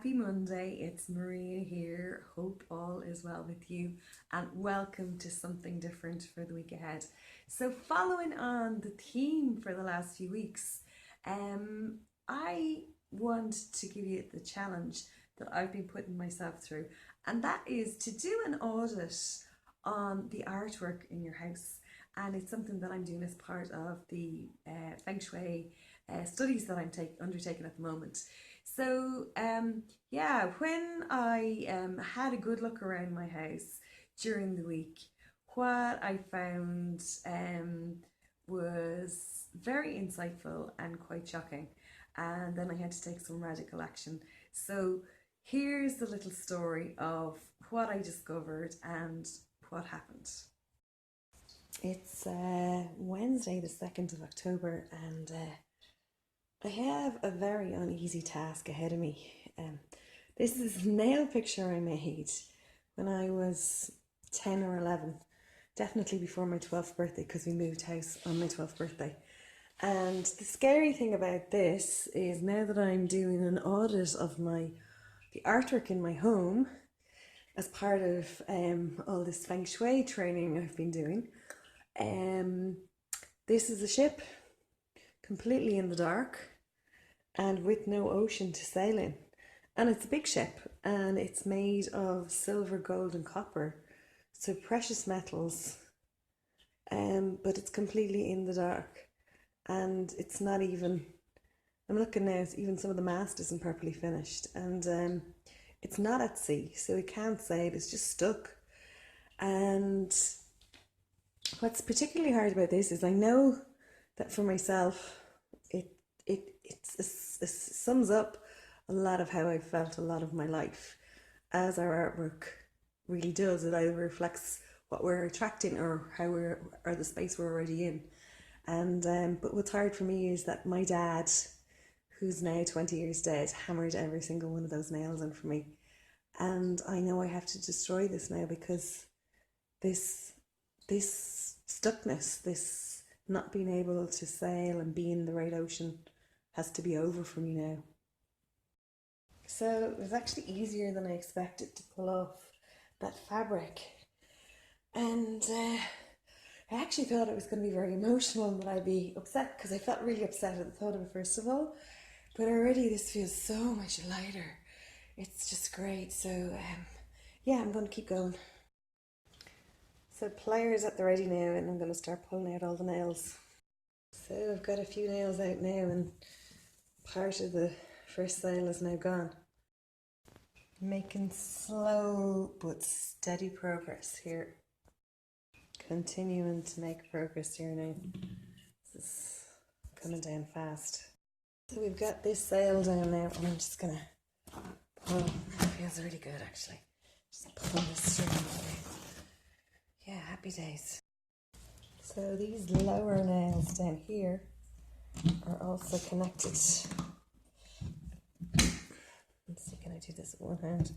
Happy Monday, it's Maria here. Hope all is well with you and welcome to something different for the week ahead. So following on the theme for the last few weeks, I want to give you the challenge that I've been putting myself through, and that is to do an audit on the artwork in your house. And it's something that I'm doing as part of the Feng Shui studies that I'm undertaking at the moment. So yeah, when I had a good look around my house during the week, what I found was very insightful and quite shocking. And then I had to take some radical action. So here's the little story of what I discovered and what happened. It's Wednesday the 2nd of October, and I have a very uneasy task ahead of me. This is a nail picture I made when I was 10 or 11, definitely before my 12th birthday, because we moved house on my 12th birthday. And the scary thing about this is now that I'm doing an audit of the artwork in my home as part of all this Feng Shui training I've been doing, this is a ship completely in the dark and with no ocean to sail in. And it's a big ship, and it's made of silver, gold and copper, so precious metals, but it's completely in the dark. And it's not even, I'm looking now, even some of the mast isn't properly finished, and it's not at sea, so it can't sail, it's just stuck. And what's particularly hard about this is I know that for myself, it sums up a lot of how I've felt a lot of my life, as our artwork really does. It either reflects what we're attracting or or the space we're already in. And but what's hard for me is that my dad, who's now 20 years dead, hammered every single one of those nails in for me. And I know I have to destroy this now, because this stuckness, this not being able to sail and be in the right ocean, has to be over for me now. So it was actually easier than I expected to pull off that fabric. And I actually thought it was going to be very emotional and that I'd be upset, because I felt really upset at the thought of it first of all. But already this feels so much lighter. It's just great. So yeah, I'm going to keep going. So pliers at the ready now, and I'm going to start pulling out all the nails. So I've got a few nails out now, and part of the first sail is now gone. Making slow but steady progress here. Continuing to make progress here now. This is coming down fast. So we've got this sail down now, and I'm just going to pull. It feels really good actually. Just pulling this string away. Yeah, happy days. So these lower nails down here are also connected. Let's see, can I do this with one hand?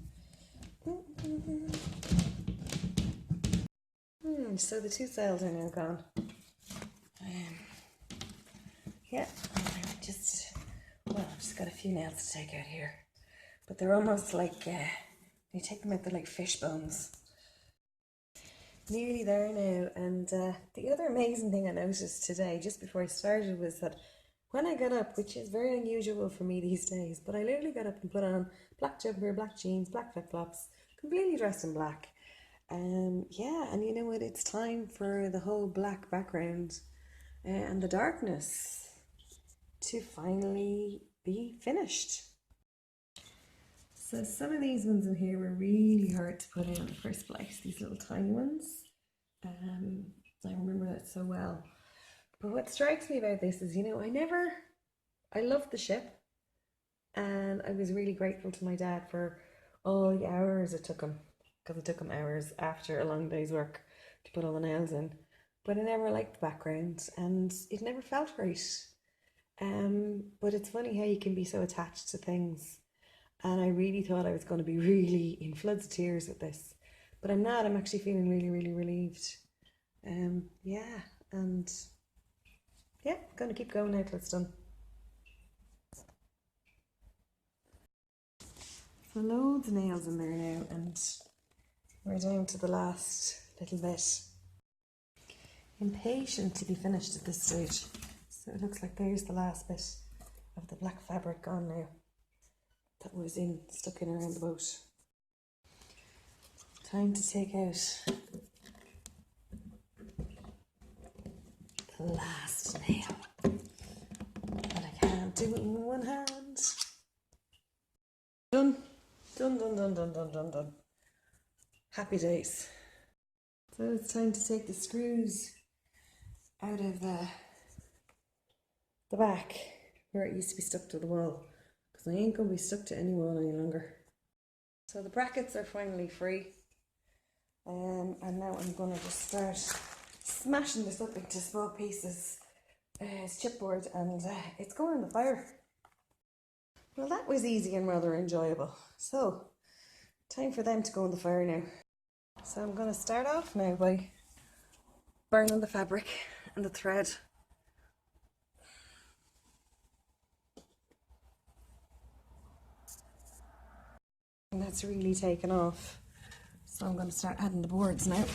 So the two sails are now gone. Yeah, I've just got a few nails to take out here. But they're almost like, you take them out, they're like fish bones. Nearly there now. And the other amazing thing I noticed today, just before I started, was that when I got up, which is very unusual for me these days, but I literally got up and put on black jumper, black jeans, black flip-flops, completely dressed in black. Yeah, and you know what, it's time for the whole black background and the darkness to finally be finished. So some of these ones in here were really hard to put in the first place, these little tiny ones. I remember that so well. But what strikes me about this is, you know, I loved the ship, and I was really grateful to my dad for all the hours it took him, because it took him hours after a long day's work to put all the nails in. But I never liked the background, and it never felt right. But it's funny how you can be so attached to things. And I really thought I was going to be really in floods of tears with this, but I'm not. I'm actually feeling really, really relieved. Yeah, and yeah, going to keep going now till it's done. So loads of nails in there now, and we're down to the last little bit. Impatient to be finished at this stage. So it looks like there's the last bit of the black fabric gone now. That was stuck in around the boat. Time to take out the last nail. But I can't do it in one hand. Done. Done. Happy days. So it's time to take the screws out of the back where it used to be stuck to the wall, because I ain't going to be stuck to any wall any longer. So the brackets are finally free, and now I'm going to just start smashing this up into small pieces. It's chipboard, and it's going in the fire. Well, that was easy and rather enjoyable. So time for them to go in the fire now. So I'm going to start off now by burning the fabric and the thread. And that's really taken off. So I'm going to start adding the boards now.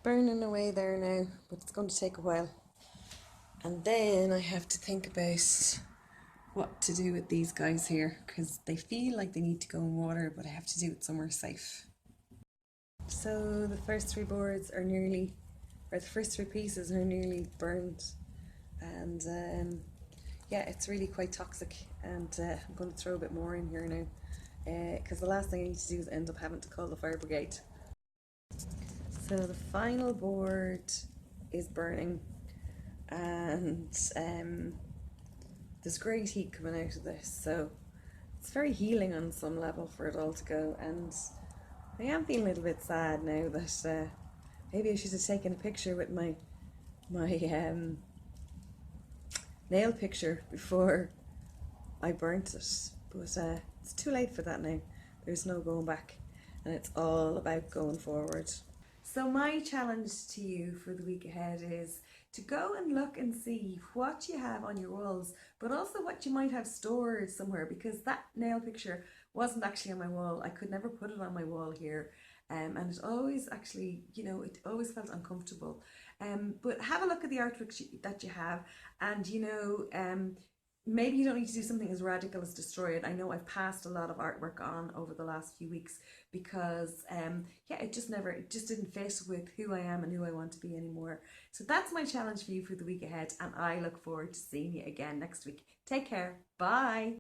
Burning away there now, but it's going to take a while. And then I have to think about what to do with these guys here, because they feel like they need to go in water, but I have to do it somewhere safe. So the first three boards are nearly, or the first three pieces are nearly burned, and yeah, it's really quite toxic, and I'm going to throw a bit more in here now, because the last thing I need to do is end up having to call the fire brigade. So the final board is burning, and there's great heat coming out of this, so it's very healing on some level for it all to go. And I am feeling a little bit sad now that maybe I should have taken a picture with my nail picture before I burnt it, but it's too late for that now. There's no going back, and it's all about going forward. So my challenge to you for the week ahead is to go and look and see what you have on your walls, but also what you might have stored somewhere, because that nail picture wasn't actually on my wall. I could never put it on my wall here, and it always actually, it always felt uncomfortable. But have a look at the artwork that you have, and maybe you don't need to do something as radical as destroy it. I know I've passed a lot of artwork on over the last few weeks because yeah, it just didn't fit with who I am and who I want to be anymore. So that's my challenge for you for the week ahead, and I look forward to seeing you again next week. Take care. Bye.